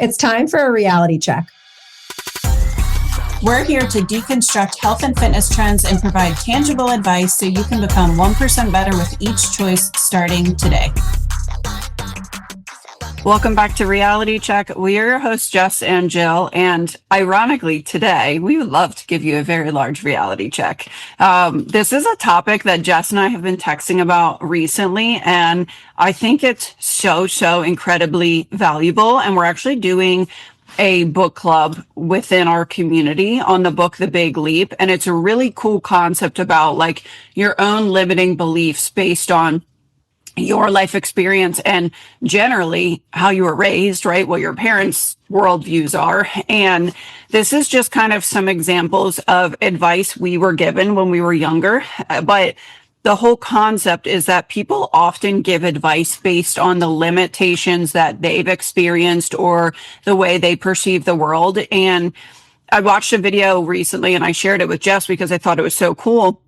It's time for a reality check. We're here to deconstruct health and fitness trends and provide tangible advice so you can become 1% better with each choice starting today. Welcome back to Reality Check. We are your hosts, Jess and Jill. And ironically, today, we would love to give you a very large reality check. This is a topic that Jess and I have been texting about recently, and I think it's so incredibly valuable. And we're actually doing a book club within our community on the book, The Big Leap. And it's a really cool concept about like your own limiting beliefs based on your life experience and generally how you were raised, right? What your parents' worldviews are. And this is just kind of some examples of advice we were given when we were younger. But the whole concept is that people often give advice based on the limitations that they've experienced or the way they perceive the world. And I watched a video recently and I shared it with Jess because I thought it was so cool,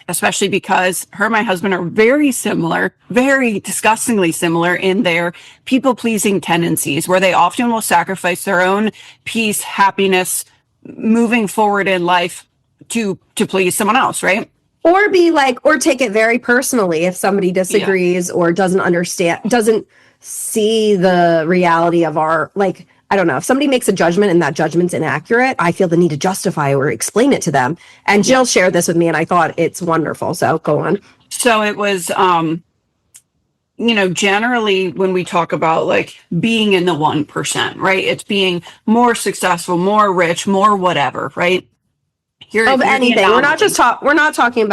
especially because her and my husband are very similar, very disgustingly similar in their people-pleasing tendencies, where they often will sacrifice their own peace, happiness, moving forward in life to please someone else, right? Or be like, or take it very personally if somebody disagrees or doesn't understand, doesn't see the reality of our, like, I don't know, if somebody makes a judgment and that judgment's inaccurate, I feel the need to justify or explain it to them. And Jill shared this with me and I thought it's wonderful. So go on. So it was, generally when we talk about like being in the 1%, right? It's being more successful, more rich, more whatever, right? Of anything. We're not just talking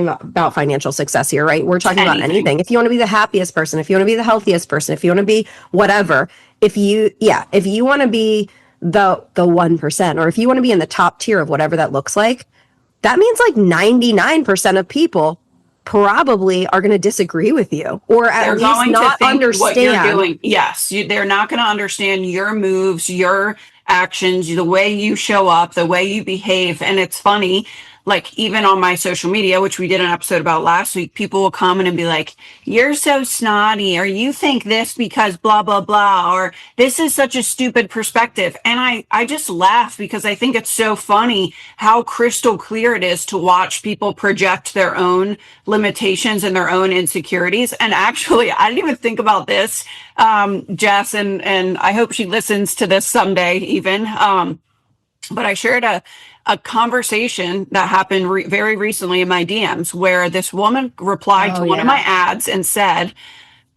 about financial success here, right? We're talking about anything. If you want to be the happiest person, if you want to be the healthiest person, if you want to be whatever, if you want to be the 1%, or if you want to be in the top tier of whatever that looks like, that means like 99% of people probably are going to disagree with you, or at least not understand what you're doing. Yes, they're not going to understand your moves, your actions, the way you show up, the way you behave. And it's funny, like even on my social media, which we did an episode about last week, people will comment and be like, you're so snotty, or you think this because blah, blah, blah, or this is such a stupid perspective. And I just laugh because I think it's so funny how crystal clear it is to watch people project their own limitations and their own insecurities. And actually, I didn't even think about this, Jess, and I hope she listens to this someday even. But I shared a conversation that happened very recently in my DMs where this woman replied to one of my ads and said,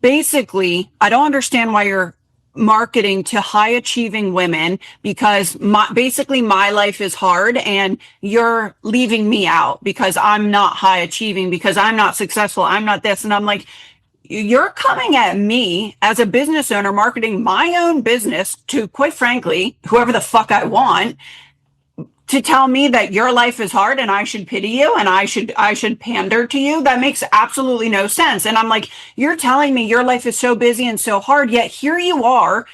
basically, I don't understand why you're marketing to high achieving women because my life is hard and you're leaving me out because I'm not high achieving, because I'm not successful. I'm not this. And I'm like, you're coming at me as a business owner marketing my own business to, quite frankly, whoever the fuck I want, to tell me that your life is hard and I should pity you and I should pander to you. That makes absolutely no sense. And I'm like, you're telling me your life is so busy and so hard, yet here you are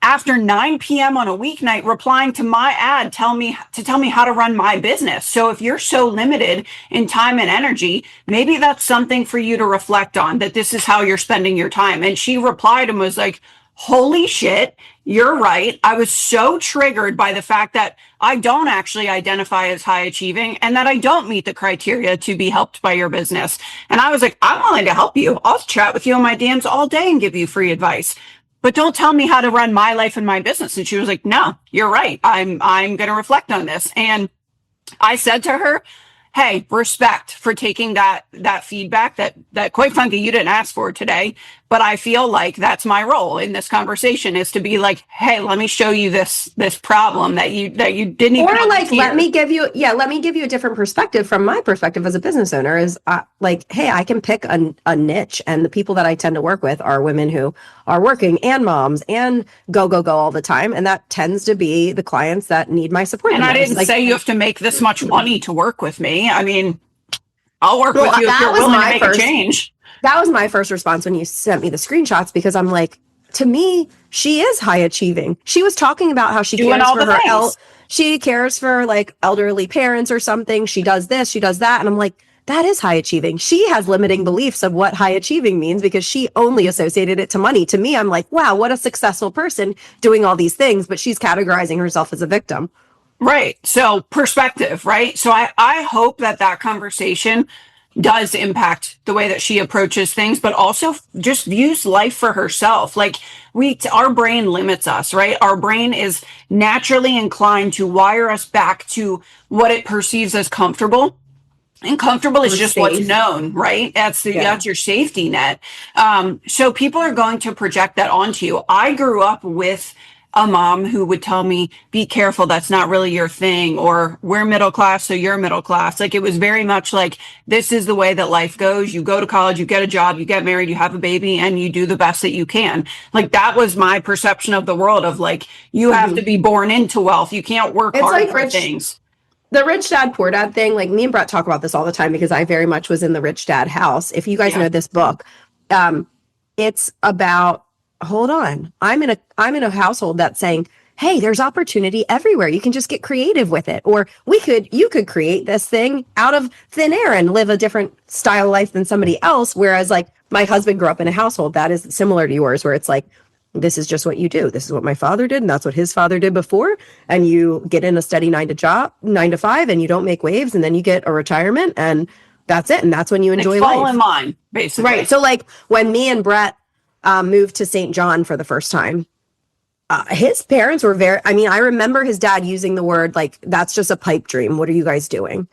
after 9 p.m. on a weeknight replying to my ad, tell me how to run my business. So if you're so limited in time and energy, maybe that's something for you to reflect on, that this is how you're spending your time. And she replied and was like, holy shit, you're right. I was so triggered by the fact that I don't actually identify as high achieving and that I don't meet the criteria to be helped by your business. And I was like, I'm willing to help you. I'll chat with you on my DMs all day and give you free advice, but don't tell me how to run my life and my business. And she was like, no, you're right. I'm going to reflect on this. And I said to her, hey, respect for taking that feedback that quite frankly you didn't ask for today, but I feel like that's my role in this conversation, is to be like, hey, let me show you this problem that you didn't even. Or like, let me give you a different perspective from my perspective as a business owner. Is like, hey, I can pick a niche, and the people that I tend to work with are women who are working and moms and go all the time, and that tends to be the clients that need my support. And I didn't say you have to make this much money to work with me. I mean, I'll work with you if you're willing to make a change. That was my first response when you sent me the screenshots, because I'm like, to me, she is high achieving. She was talking about how she cares for like elderly parents or something. She does this, she does that. And I'm like, that is high achieving. She has limiting beliefs of what high achieving means because she only associated it to money. To me, I'm like, wow, what a successful person doing all these things, but she's categorizing herself as a victim. Right. So perspective, right? So I hope that that conversation does impact the way that she approaches things, but also just views life for herself. Like our brain limits us, right? Our brain is naturally inclined to wire us back to what it perceives as comfortable. And comfortable is just what's known, right? That's your safety net. So people are going to project that onto you. I grew up with a mom who would tell me, be careful, that's not really your thing, or we're middle class, so you're middle class. Like it was very much like, this is the way that life goes. You go to college, you get a job, you get married, you have a baby, and you do the best that you can. Like that was my perception of the world of like, you have to be born into wealth. You can't work hard for things. The rich dad, poor dad thing, like me and Brett talk about this all the time because I very much was in the rich dad house. If you guys know this book, it's about, hold on, I'm in a household that's saying, hey, there's opportunity everywhere. You can just get creative with it. Or you could create this thing out of thin air and live a different style of life than somebody else. Whereas like my husband grew up in a household that is similar to yours, where it's like, this is just what you do. This is what my father did, and that's what his father did before. And you get in a steady 9 to 5, and you don't make waves, and then you get a retirement, and that's it. And that's when you enjoy life. Fall in line, basically. Right. So like when me and Brett moved to St. John for the first time, his parents were I remember his dad using the word like, that's just a pipe dream. What are you guys doing?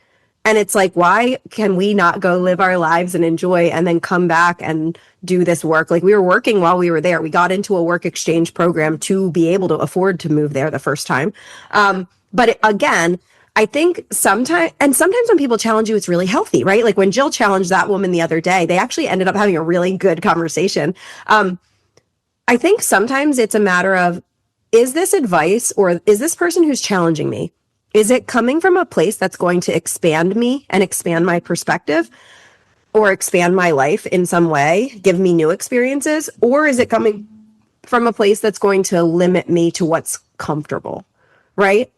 And it's like, why can we not go live our lives and enjoy and then come back and do this work? Like we were working while we were there. We got into a work exchange program to be able to afford to move there the first time. But again, I think sometimes when people challenge you, it's really healthy, right? Like when Jill challenged that woman the other day, they actually ended up having a really good conversation. I think sometimes it's a matter of, is this advice or is this person who's challenging me? Is it coming from a place that's going to expand me and expand my perspective or expand my life in some way, give me new experiences? Or is it coming from a place that's going to limit me to what's comfortable, right?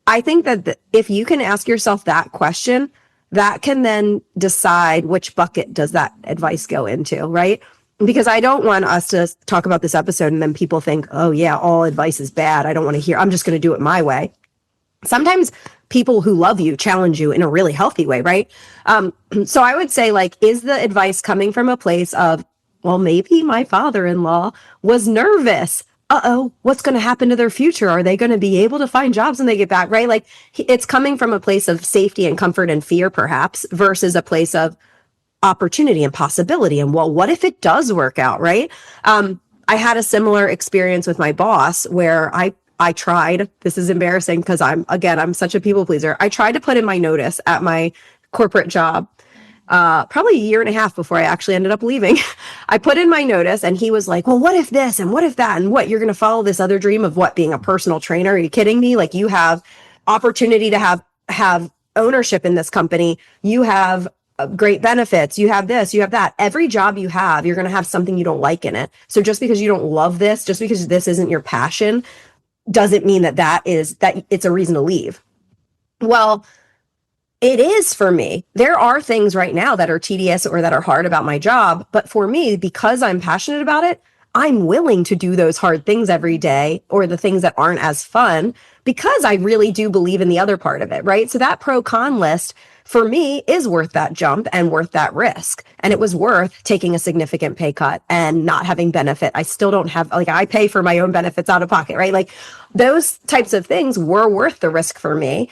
I think that if you can ask yourself that question, that can then decide which bucket does that advice go into, right? Because I don't want us to talk about this episode and then people think, oh yeah, all advice is bad. I don't want to hear, I'm just going to do it my way. Sometimes people who love you challenge you in a really healthy way, right? So I would say, like, is the advice coming from a place of, well, maybe my father-in-law was nervous. Uh-oh, what's going to happen to their future? Are they going to be able to find jobs when they get back, right? Like, it's coming from a place of safety and comfort and fear, perhaps, versus a place of opportunity and possibility. And, well, what if it does work out, right? I had a similar experience with my boss where I tried, this is embarrassing because I'm such a people pleaser. I tried to put in my notice at my corporate job, probably a year and a half before I actually ended up leaving. I put in my notice and he was like, well, what if this and what if that? And what, you're going to follow this other dream of what, being a personal trainer? Are you kidding me? Like, you have opportunity to have ownership in this company. You have great benefits. You have this, you have that. Every job you have, you're going to have something you don't like in it. So just because you don't love this, just because this isn't your passion, doesn't mean that it's a reason to leave. Well, it is for me. There are things right now that are tedious or that are hard about my job, but for me, because I'm passionate about it, I'm willing to do those hard things every day, or the things that aren't as fun, because I really do believe in the other part of it, right? So that pro-con list for me is worth that jump and worth that risk. And it was worth taking a significant pay cut and not having benefit. I still don't have, like, I pay for my own benefits out of pocket, right? Like, those types of things were worth the risk for me.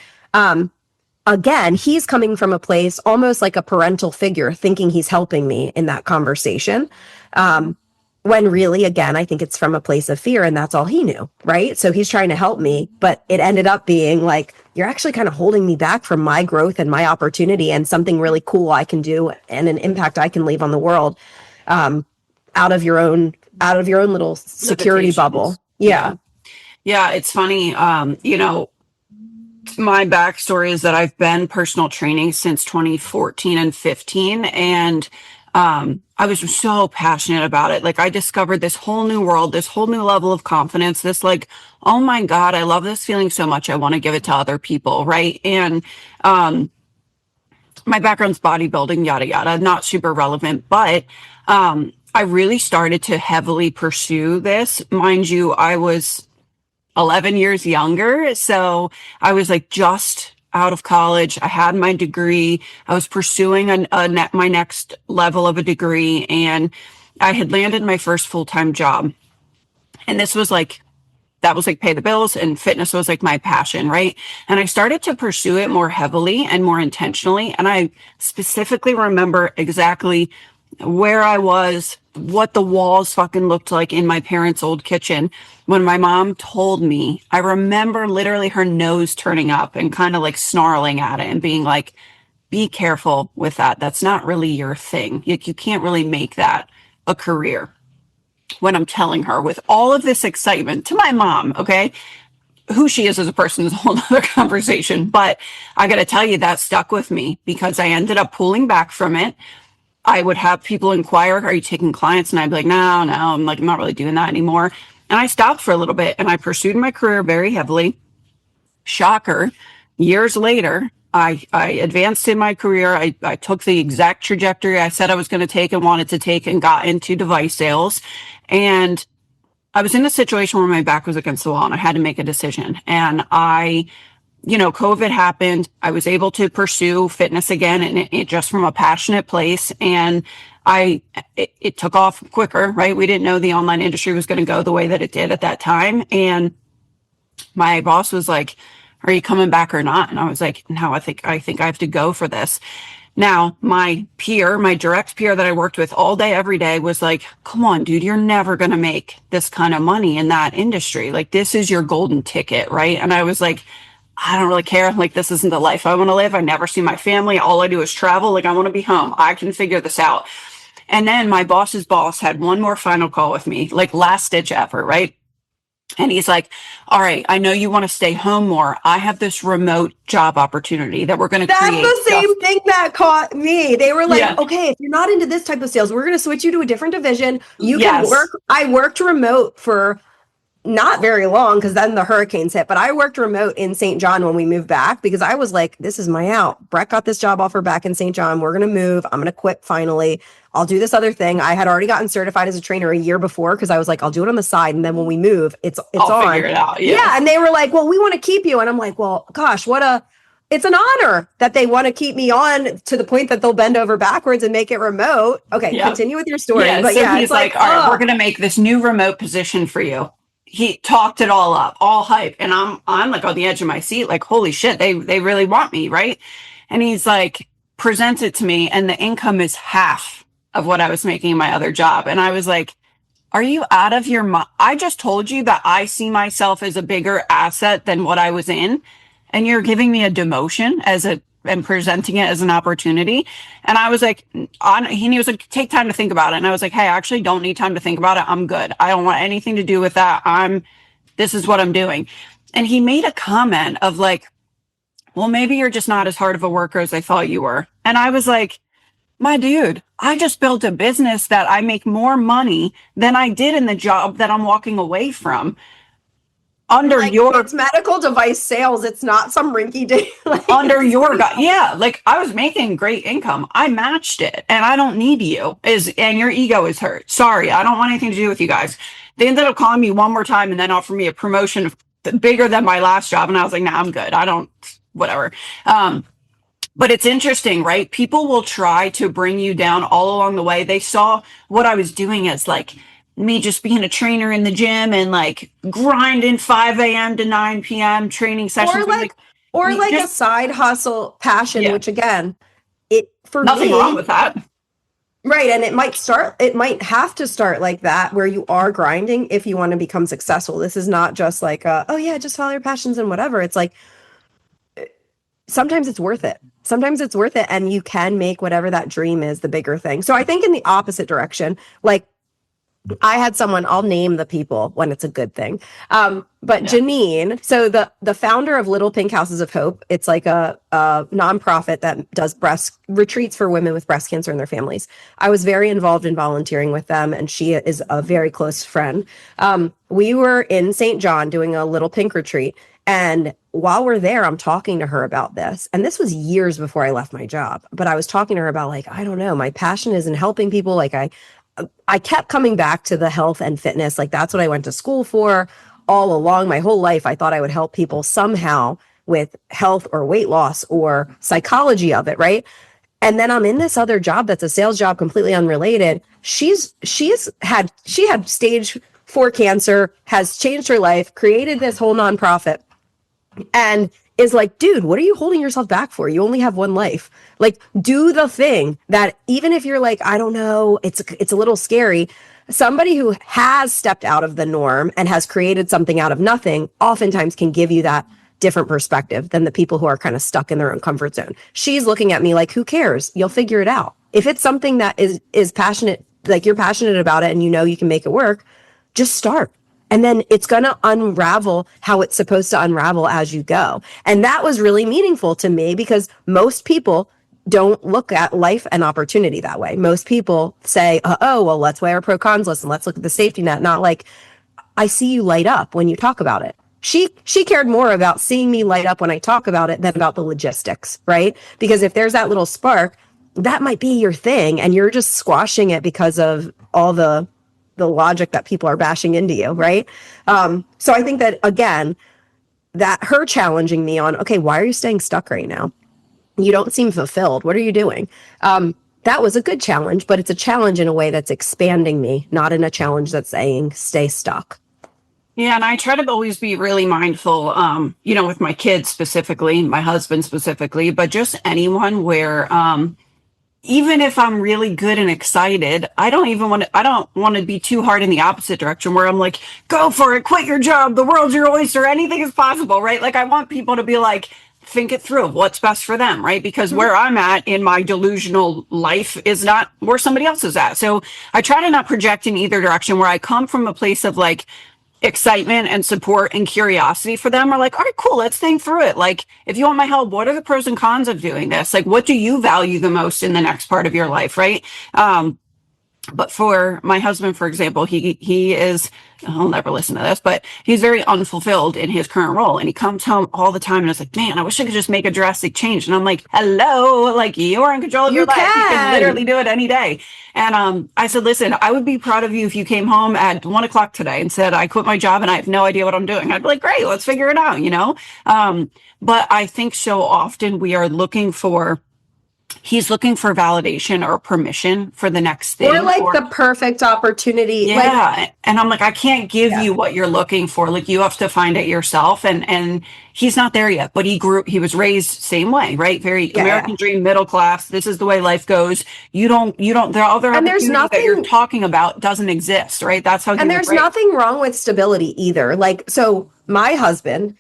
Again, he's coming from a place almost like a parental figure, thinking he's helping me in that conversation. When really, again, I think it's from a place of fear, and that's all he knew, right? So he's trying to help me, but it ended up being like, you're actually kind of holding me back from my growth and my opportunity and something really cool I can do and an impact I can leave on the world, out of your own little security bubble. Yeah. Yeah. It's funny. My backstory is that I've been personal training since 2014 and 15. And I was so passionate about it. Like, I discovered this whole new world, this whole new level of confidence, this like, oh my God, I love this feeling so much. I want to give it to other people. Right. And my background's bodybuilding, yada, yada, not super relevant, but I really started to heavily pursue this. Mind you, I was 11 years younger. So I was like just out of college. I had my degree. I was pursuing my next level of a degree, and I had landed my first full-time job. And this was like, that was like pay the bills, and fitness was like my passion, right? And I started to pursue it more heavily and more intentionally. And I specifically remember exactly where I was, what the walls fucking looked like in my parents' old kitchen when my mom told me. I remember literally her nose turning up and kind of like snarling at it and being like, be careful with that. That's not really your thing. You can't really make that a career. When I'm telling her with all of this excitement to my mom, okay, who she is as a person is a whole other conversation. But I got to tell you, that stuck with me because I ended up pulling back from it. I would have people inquire, are you taking clients? And I'd be like, no, I'm like, I'm not really doing that anymore. And I stopped for a little bit and I pursued my career very heavily. Shocker. Years later, I advanced in my career. I took the exact trajectory I said I was going to take and wanted to take and got into device sales. And I was in a situation where my back was against the wall and I had to make a decision. And COVID happened. I was able to pursue fitness again, and it just from a passionate place. And it took off quicker, right? We didn't know the online industry was going to go the way that it did at that time. And my boss was like, are you coming back or not? And I was like, no, I think I have to go for this. Now, my direct peer that I worked with all day, every day was like, come on, dude, you're never going to make this kind of money in that industry. Like, this is your golden ticket, right? And I was like, I don't really care. Like, this isn't the life I want to live. I never see my family. All I do is travel. Like, I want to be home. I can figure this out. And then my boss's boss had one more final call with me, like last ditch effort, right? And he's like, all right, I know you want to stay home more. I have this remote job opportunity that we're going to create. That's the same thing that caught me. They were like, okay, if you're not into this type of sales, we're going to switch you to a different division. You can work. I worked remote for not very long because then the hurricanes hit, but I worked remote in St. John when we moved back because I was like, this is my out. Brett got this job offer back in St. John. We're going to move. I'm going to quit finally. I'll do this other thing. I had already gotten certified as a trainer a year before because I was like, I'll do it on the side. And then when we move, it's I'll on. Figure it out. Yeah. And they were like, well, we want to keep you. And I'm like, well, gosh, it's an honor that they want to keep me on to the point that they'll bend over backwards and make it remote. Okay. Continue with your story. Yeah, but so he's like, all right, we're going to make this new remote position for you. He talked it all up, all hype. And I'm like on the edge of my seat, like, holy shit, they really want me. Right. And he's like, presents it to me. And the income is half of what I was making in my other job. And I was like, are you out of your mind? I just told you that I see myself as a bigger asset than what I was in. And you're giving me a demotion and presenting it as an opportunity. And I was like, he was like, take time to think about it. And I was like, hey, I actually don't need time to think about it. I'm good. I don't want anything to do with that. This is what I'm doing. And he made a comment of like, well, maybe you're just not as hard of a worker as I thought you were. And I was like, my dude, I just built a business that I make more money than I did in the job that I'm walking away from. It's medical device sales. It's not some rinky dink. Under your guy. Yeah. Like, I was making great income. I matched it and I don't need you and your ego is hurt. Sorry. I don't want anything to do with you guys. They ended up calling me one more time and then offered me a promotion bigger than my last job. And I was like, nah, I'm good. Whatever. But it's interesting, right? People will try to bring you down all along the way. They saw what I was doing as like me just being a trainer in the gym and like grinding 5 a.m. to 9 p.m. training sessions. Or a side hustle passion, which again, nothing wrong with that. Right. And it might have to start like that where you are grinding if you want to become successful. This is not just like, just follow your passions and whatever. It's like, sometimes it's worth it. And you can make whatever that dream is the bigger thing. So I think in the opposite direction, like I had someone, I'll name the people when it's a good thing. But yeah. Janine, so the founder of Little Pink Houses of Hope, it's like a nonprofit that does breast retreats for women with breast cancer and their families. I was very involved in volunteering with them, and she is a very close friend. We were in St. John doing a Little Pink retreat. And while we're there, I'm talking to her about this. And this was years before I left my job. But I was talking to her about, like, I don't know, my passion is in helping people. Like, I kept coming back to the health and fitness. Like, that's what I went to school for all along. My whole life, I thought I would help people somehow with health or weight loss or psychology of it, right? And then I'm in this other job that's a sales job, completely unrelated. She had stage 4 cancer, has changed her life, created this whole nonprofit, and is like, dude, what are you holding yourself back for? You only have one life. Like, do the thing that, even if you're like, I don't know, it's a little scary. Somebody who has stepped out of the norm and has created something out of nothing oftentimes can give you that different perspective than the people who are kind of stuck in their own comfort zone. She's looking at me like, who cares? You'll figure it out. If it's something that is passionate, like you're passionate about it and you know you can make it work, just start. And then it's going to unravel how it's supposed to unravel as you go. And that was really meaningful to me because most people don't look at life and opportunity that way. Most people say, oh, well, let's weigh our pro cons list and let's look at the safety net. Not like, I see you light up when you talk about it. She cared more about seeing me light up when I talk about it than about the logistics, right? Because if there's that little spark, that might be your thing and you're just squashing it because of all the logic that people are bashing into you, right? So I think that, again, that her challenging me on, okay, why are you staying stuck right now? You don't seem fulfilled. What are you doing? That was a good challenge, but it's a challenge in a way that's expanding me, not in a challenge that's saying stay stuck. Yeah, and I try to always be really mindful, with my kids specifically, my husband specifically, but just anyone where even if I'm really good and excited, I don't want to be too hard in the opposite direction where I'm like, go for it, quit your job, the world's your oyster, anything is possible, right? Like, I want people to be like, think it through, what's best for them, right? Because where I'm at in my delusional life is not where somebody else is at. So I try to not project in either direction, where I come from a place of like excitement and support and curiosity for them, are like, all right, cool, let's think through it. Like, if you want my help, what are the pros and cons of doing this? Like, what do you value the most in the next part of your life, right? But for my husband, for example, he is, I'll never listen to this, but he's very unfulfilled in his current role. And he comes home all the time and is like, man, I wish I could just make a drastic change. And I'm like, hello, like, you're in control of your life. You can literally do it any day. And I said, listen, I would be proud of you if you came home at 1:00 today and said, I quit my job and I have no idea what I'm doing. I'd be like, great, let's figure it out, But I think so often he's looking for validation or permission for the next thing. Or like the perfect opportunity. Yeah. And I'm like, I can't give you what you're looking for. Like, you have to find it yourself. And he's not there yet, but he was raised same way, right? Very American dream, middle class. This is the way life goes. There are other opportunities that you're talking about doesn't exist, right? That's how. And there's nothing wrong with stability either. Like, so my husband,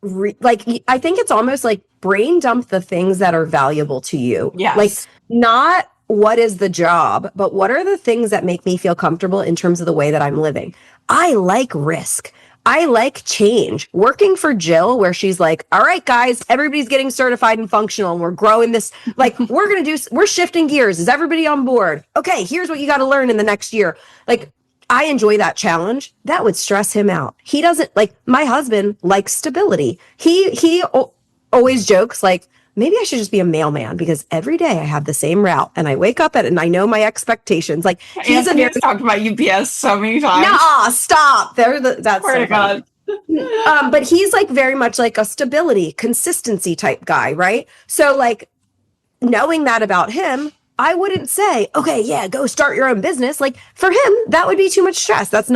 I think it's almost like brain dump the things that are valuable to you. Yes. Like, not what is the job, but what are the things that make me feel comfortable in terms of the way that I'm living? I like risk. I like change. Working for Jill, where she's like, all right, guys, everybody's getting certified and functional and we're growing this. Like, we're shifting gears. Is everybody on board? Okay, here's what you got to learn in the next year. Like, I enjoy that challenge. That would stress him out. He doesn't like, my husband likes stability. He always jokes like, maybe I should just be a mailman because every day I have the same route and I wake up and I know my expectations. Like, he's talked about UPS so many times. Nah, stop. That's so God. But he's like very much like a stability, consistency type guy, right? So like, knowing that about him, I wouldn't say, okay, yeah, go start your own business. Like, for him, that would be too much stress. That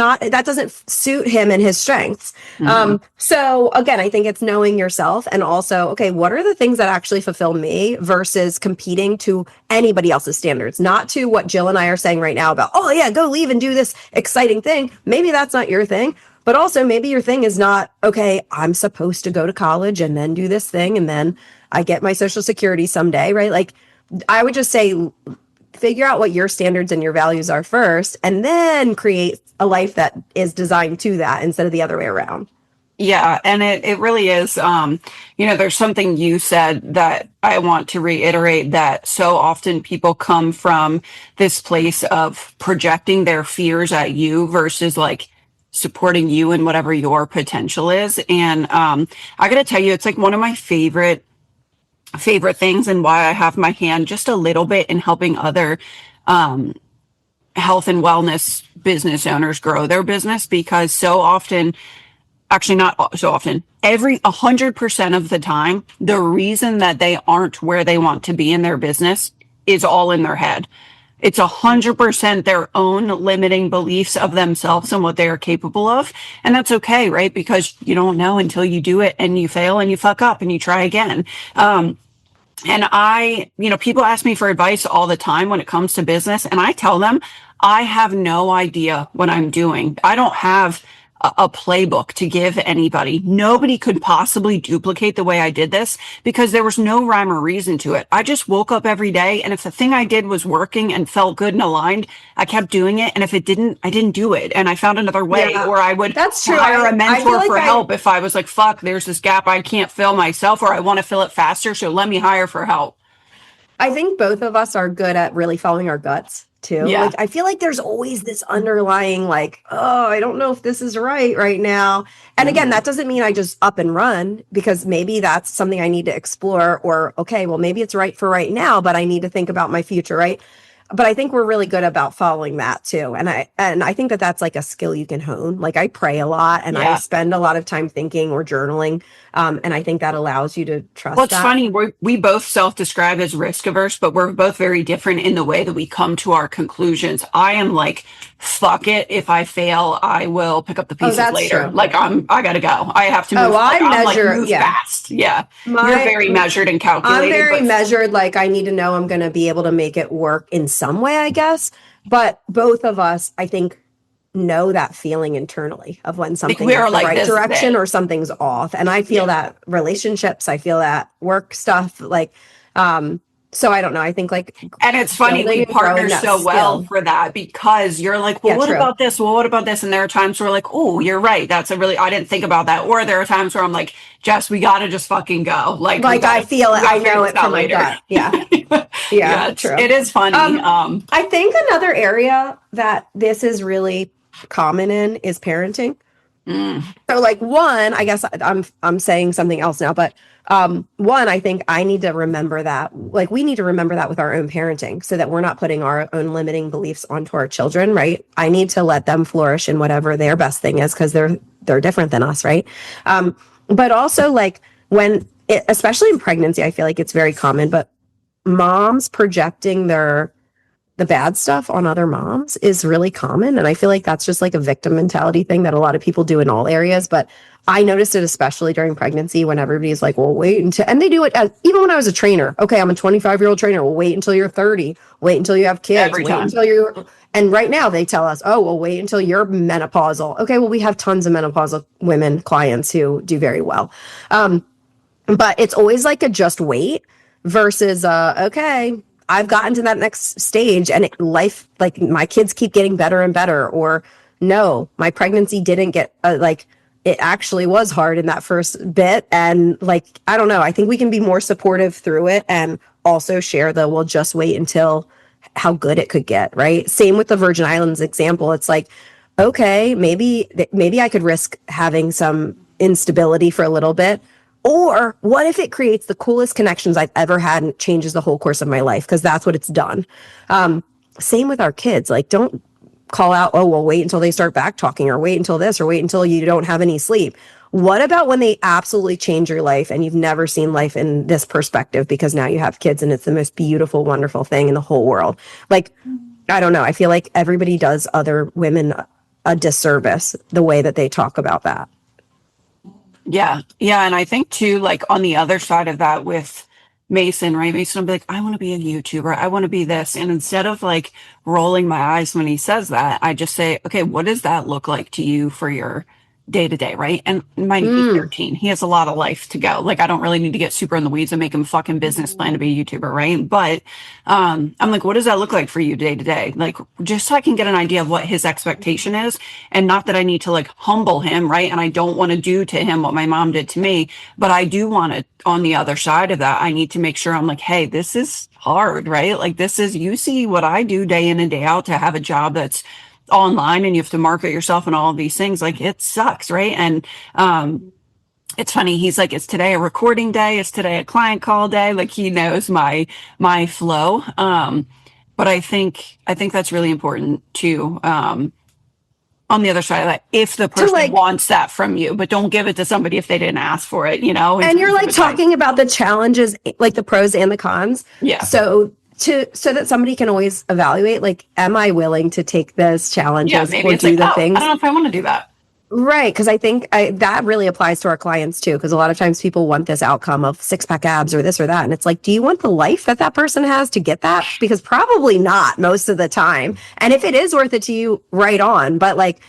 doesn't suit him and his strengths. Mm-hmm. So again, I think it's knowing yourself and also, okay, what are the things that actually fulfill me versus competing to anybody else's standards, not to what Jill and I are saying right now about, oh yeah, go leave and do this exciting thing. Maybe that's not your thing, but also maybe your thing is not, okay, I'm supposed to go to college and then do this thing and then I get my Social Security someday, right? Like, I would just say figure out what your standards and your values are first, and then create a life that is designed to that instead of the other way around. Yeah, and it really is. There's something you said that I want to reiterate, that so often people come from this place of projecting their fears at you versus like supporting you in whatever your potential is. And I got to tell you, it's like one of my favorite things, and why I have my hand just a little bit in helping other health and wellness business owners grow their business, because so often, actually not so often, every 100% of the time, the reason that they aren't where they want to be in their business is all in their head. It's 100% their own limiting beliefs of themselves and what they are capable of. And that's okay, right? Because you don't know until you do it and you fail and you fuck up and you try again. People ask me for advice all the time when it comes to business, and I tell them I have no idea what I'm doing. I don't have a playbook to give anybody. Nobody could possibly duplicate the way I did this, because there was no rhyme or reason to it. I just woke up every day, and if the thing I did was working and felt good and aligned, I kept doing it. And if it didn't, I didn't do it. And I found another way, or I would hire a mentor for help if I was like, fuck, there's this gap I can't fill myself, or I want to fill it faster, so let me hire for help. I think both of us are good at really following our guts too. Yeah. Like, I feel like there's always this underlying, like, oh, I don't know if this is right now. And again, that doesn't mean I just up and run, because maybe that's something I need to explore, or, okay, well, maybe it's right for right now, but I need to think about my future, right? But I think we're really good about following that too. And I think that that's like a skill you can hone. Like, I pray a lot, and I spend a lot of time thinking or journaling. And I think that allows you to trust. Well, it's funny. We both self-describe as risk averse, but we're both very different in the way that we come to our conclusions. I am like, fuck it. If I fail, I will pick up the pieces later. True. Like, I gotta go. I have to move. Move fast. Yeah. You're very measured and calculated. I'm very measured. Like, I need to know I'm going to be able to make it work in some way, I guess. But both of us, I think, know that feeling internally of when something is the right direction or something's off. And I feel that relationships, I feel that work stuff, like, so I don't know. I think like, and it's funny, we partner so well for that, because you're like, well, what about this? Well, what about this? And there are times where like, oh, you're right. That's I didn't think about that. Or there are times where I'm like, Jess, we got to just fucking go. Like I feel it. I know it from my gut. Yeah. Yeah. True. It is funny. I think another area that this is really common in is parenting. So like, one, I guess I'm saying something else now, but one, I think I need to remember that, like, we need to remember that with our own parenting, so that we're not putting our own limiting beliefs onto our children, right? I need to let them flourish in whatever their best thing is, because they're different than us, right? But also, like, especially in pregnancy, I feel like it's very common, but moms projecting the bad stuff on other moms is really common. And I feel like that's just like a victim mentality thing that a lot of people do in all areas. But I noticed it especially during pregnancy, when everybody's like, well, wait until, and they do it even when I was a trainer. Okay, I'm a 25-year-old trainer. Well, wait until you're 30. Wait until you have kids. And right now they tell us, oh, well, wait until you're menopausal. Okay, well, we have tons of menopausal women clients who do very well. But it's always like a just wait versus, okay, I've gotten to that next stage, and life, like, my kids keep getting better and better, or no, my pregnancy didn't get it actually was hard in that first bit. And like, I don't know, I think we can be more supportive through it, and also share we'll just wait until how good it could get. Right. Same with the Virgin Islands example. It's like, okay, maybe I could risk having some instability for a little bit. Or what if it creates the coolest connections I've ever had and changes the whole course of my life? Because that's what it's done. Same with our kids. Like, don't call out, oh, well, wait until they start back talking, or wait until this, or wait until you don't have any sleep. What about when they absolutely change your life, and you've never seen life in this perspective because now you have kids and it's the most beautiful, wonderful thing in the whole world? Like, I don't know. I feel like everybody does other women a disservice the way that they talk about that. Yeah. And I think too, like, on the other side of that with Mason, right? Mason will be like, I want to be a YouTuber. I want to be this. And instead of like rolling my eyes when he says that, I just say, okay, what does that look like to you for your day to day, right? And mind you, he's 13. He has a lot of life to go. Like, I don't really need to get super in the weeds and make him a fucking business plan to be a YouTuber, right? But I'm like, what does that look like for you day to day? Like, just so I can get an idea of what his expectation is. And not that I need to like humble him, right? And I don't want to do to him what my mom did to me, but I do want to, on the other side of that, I need to make sure I'm like, hey, this is hard, right? Like, this is, you see what I do day in and day out to have a job that's online and you have to market yourself and all of these things. Like, it sucks, right? And it's funny, he's like, is today a recording day? Is today a client call day? Like, he knows my flow. But I think that's really important too. On the other side of that, if the person like, wants that from you, but don't give it to somebody if they didn't ask for it, you know? And you're like talking about the challenges, like the pros and the cons. Yeah. So that somebody can always evaluate, like, am I willing to take those challenges or do the things? I don't know if I want to do that. Right. Because I think that really applies to our clients too. Because a lot of times people want this outcome of 6-pack abs or this or that. And it's like, do you want the life that person has to get that? Because probably not most of the time. And if it is worth it to you, right on. But like,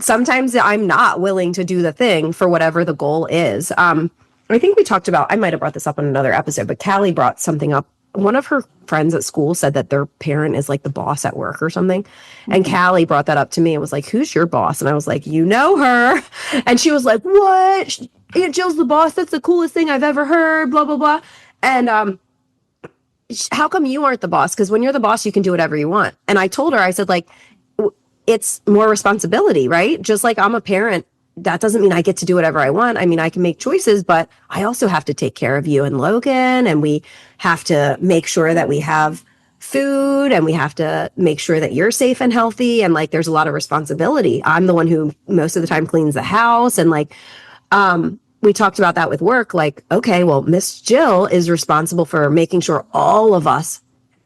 sometimes I'm not willing to do the thing for whatever the goal is. I think we talked about, I might have brought this up in another episode, but Callie brought something up. One of her friends at school said that their parent is like the boss at work or something. Mm-hmm. And Callie brought that up to me and was like, who's your boss? And I was like, you know her. And she was like, what? Aunt Jill's the boss. That's the coolest thing I've ever heard, blah, blah, blah. And how come you aren't the boss? Because when you're the boss, you can do whatever you want. And I told her, I said, like, it's more responsibility, right? Just like I'm a parent, that doesn't mean I get to do whatever I want. I mean, I can make choices, but I also have to take care of you and Logan, and we have to make sure that we have food, and we have to make sure that you're safe and healthy. And like, there's a lot of responsibility. I'm the one who most of the time cleans the house. And like, we talked about that with work. Like, okay, well, Miss Jill is responsible for making sure all of us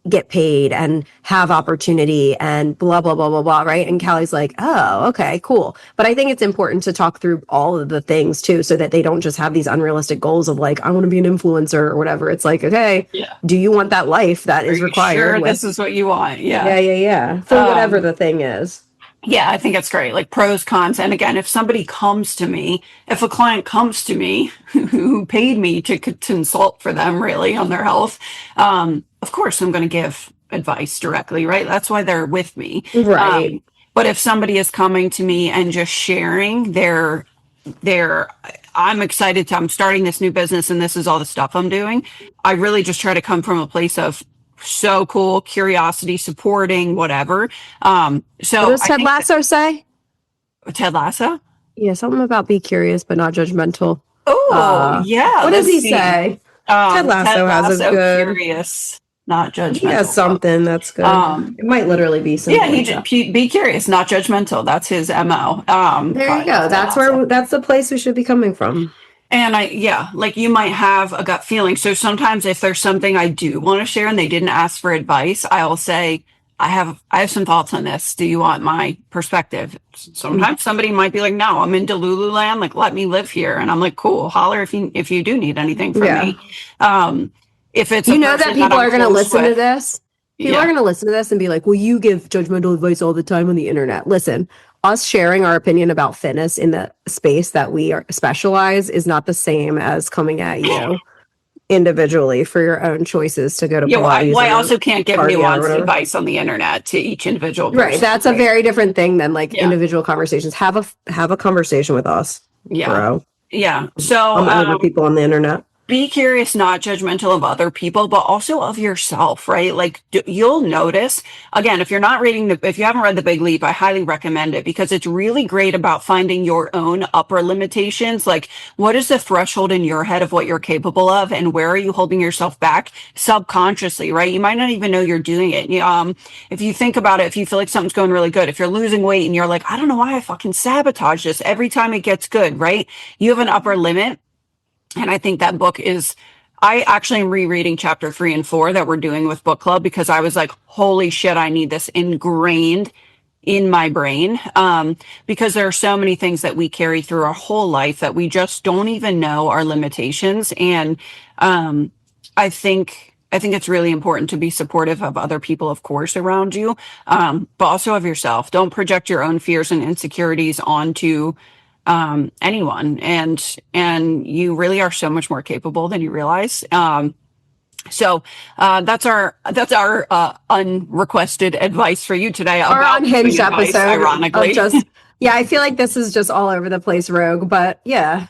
get paid and have opportunity and blah, blah, blah, blah, blah, right? And Callie's like, oh, okay, cool. But I think it's important to talk through all of the things too, so that they don't just have these unrealistic goals of like, I want to be an influencer or whatever. It's like, okay, do you want that life that is required? Sure, this is what you want. Yeah. For whatever the thing is. Yeah, I think it's great. Like, pros, cons. And again, if somebody comes to me, if a client comes to me who paid me to consult for them really on their health, of course I'm going to give advice directly, right? That's why they're with me. Right. But if somebody is coming to me and just sharing their, I'm excited I'm starting this new business and this is all the stuff I'm doing, I really just try to come from a place of so cool, curiosity, supporting, whatever. So what does Ted Lasso say? Ted Lasso? Yeah, something about be curious but not judgmental. Oh, yeah. What does he say? Ted Lasso has a good curious, not judgmental. He has something that's good. It might literally be something. Yeah, be curious, not judgmental. That's his MO. There you go. That's the place we should be coming from. And like, you might have a gut feeling. So sometimes if there's something I do want to share and they didn't ask for advice, I'll say, I have some thoughts on this. Do you want my perspective? Sometimes somebody might be like, no, I'm in Delululand. Like, let me live here. And I'm like, cool, holler if you do need anything from me. If it's, that people are going to listen to this. People are going to listen to this and be like, well, you give judgmental advice all the time on the internet. Listen, us sharing our opinion about fitness in the space that we specialize is not the same as coming at you individually for your own choices to go to Pilates. I also can't give nuanced advice on the internet to each individual person. Right. That's a very different thing than like individual conversations. Have a conversation with us, bro. Yeah. So other people on the internet. Be curious, not judgmental of other people, but also of yourself, right? Like, you'll notice, again, if you haven't read The Big Leap, I highly recommend it because it's really great about finding your own upper limitations. Like, what is the threshold in your head of what you're capable of and where are you holding yourself back subconsciously, right? You might not even know you're doing it. If you think about it, if you feel like something's going really good, if you're losing weight and you're like, I don't know why I fucking sabotage this every time it gets good, right? You have an upper limit. And I think that book I actually am rereading chapter 3 and 4 that we're doing with book club because I was like, holy shit, I need this ingrained in my brain. Because there are so many things that we carry through our whole life that we just don't even know our limitations. And I think it's really important to be supportive of other people, of course, around you, but also of yourself. Don't project your own fears and insecurities onto anyone, and you really are so much more capable than you realize. So that's our unrequested advice for you today. Our about unhinged advice, episode ironically. of just, yeah, I feel like this is just all over the place rogue, but yeah,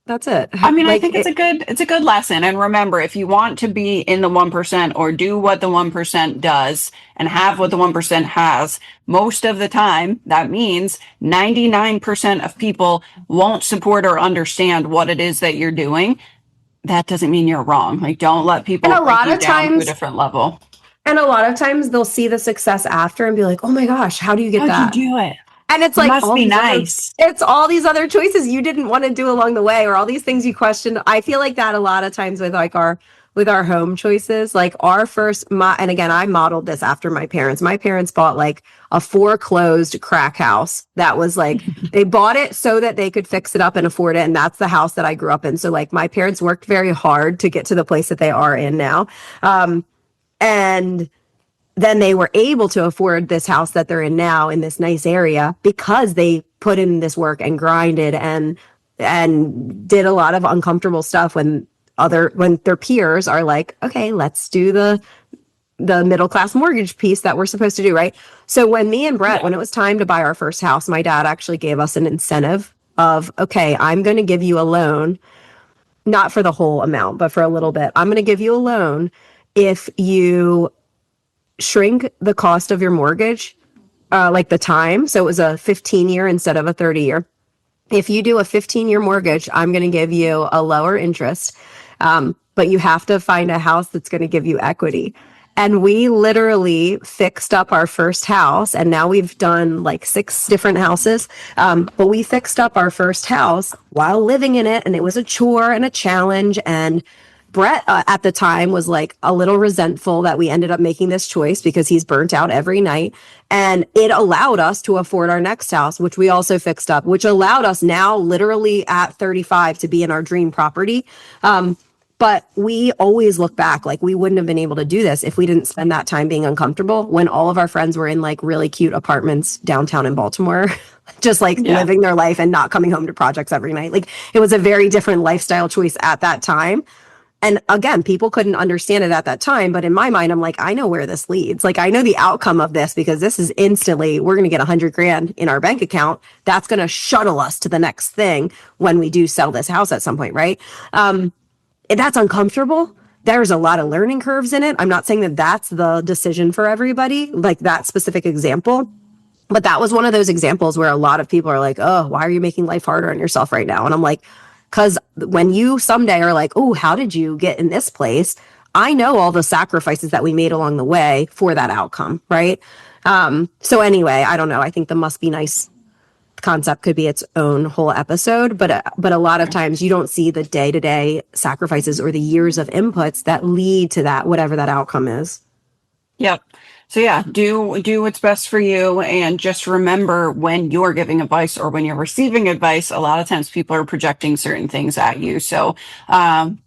that's it. I mean, I Like think it's a good lesson. And remember, if you want to be in the 1% or do what the 1% does and have what the 1% has, most of the time, that means 99% of people won't support or understand what it is that you're doing. That doesn't mean you're wrong. Like, don't let people and a break lot you of down to a times, different level. and a lot of times they'll see the success after and be like, "Oh my gosh, how do you get How'd you that?" do it? And it's It like must all be these other, nice. it's all these other choices you didn't want to do along the way, or all these things you questioned. I feel like that a lot of times with like our home choices, like our first, and again, I modeled this after my parents. My parents bought like a foreclosed crack house that was like, they bought it so that they could fix it up and afford it. And that's the house that I grew up in. So like my parents worked very hard to get to the place that they are in now. And then they were able to afford this house that they're in now in this nice area because they put in this work and grinded and did a lot of uncomfortable stuff when their peers are like, okay, let's do the middle class mortgage piece that we're supposed to do, right? So when me and Brett, when it was time to buy our first house, my dad actually gave us an incentive of, okay, I'm going to give you a loan, not for the whole amount, but for a little bit. I'm going to give you a loan if you shrink the cost of your mortgage, like the time. So it was a 15-year instead of a 30-year. If you do a 15-year mortgage, I'm going to give you a lower interest, but you have to find a house that's going to give you equity. And we literally fixed up our first house, and now we've done like 6 different houses. But we fixed up our first house while living in it, and it was a chore and a challenge. And Brett at the time was like a little resentful that we ended up making this choice because he's burnt out every night. And it allowed us to afford our next house, which we also fixed up, which allowed us now literally at 35 to be in our dream property. But we always look back like we wouldn't have been able to do this if we didn't spend that time being uncomfortable when all of our friends were in like really cute apartments downtown in Baltimore, just like living their life and not coming home to projects every night. Like it was a very different lifestyle choice at that time. And again, people couldn't understand it at that time. But in my mind, I'm like, I know where this leads. Like, I know the outcome of this because this is instantly, we're going to get $100,000 in our bank account. That's going to shuttle us to the next thing when we do sell this house at some point, right? That's uncomfortable. There's a lot of learning curves in it. I'm not saying that that's the decision for everybody, like that specific example. But that was one of those examples where a lot of people are like, oh, why are you making life harder on yourself right now? And I'm like, because when you someday are like, oh, how did you get in this place? I know all the sacrifices that we made along the way for that outcome, right? So anyway, I don't know. I think the must be nice concept could be its own whole episode, but a lot of times you don't see the day-to-day sacrifices or the years of inputs that lead to that, whatever that outcome is. Yep. So yeah, do what's best for you, and just remember when you're giving advice or when you're receiving advice, a lot of times people are projecting certain things at you. So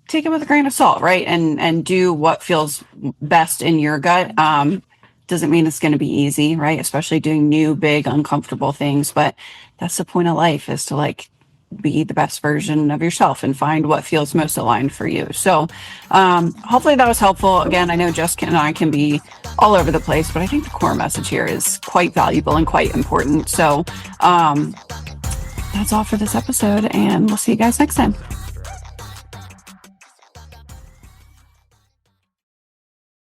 take it with a grain of salt, right? And do what feels best in your gut. Doesn't mean it's going to be easy, right? Especially doing new, big, uncomfortable things. But that's the point of life, is to like be the best version of yourself and find what feels most aligned for you. So hopefully that was helpful. Again, I know Jessica and I can be all over the place, but I think the core message here is quite valuable and quite important. So that's all for this episode, and we'll see you guys next time.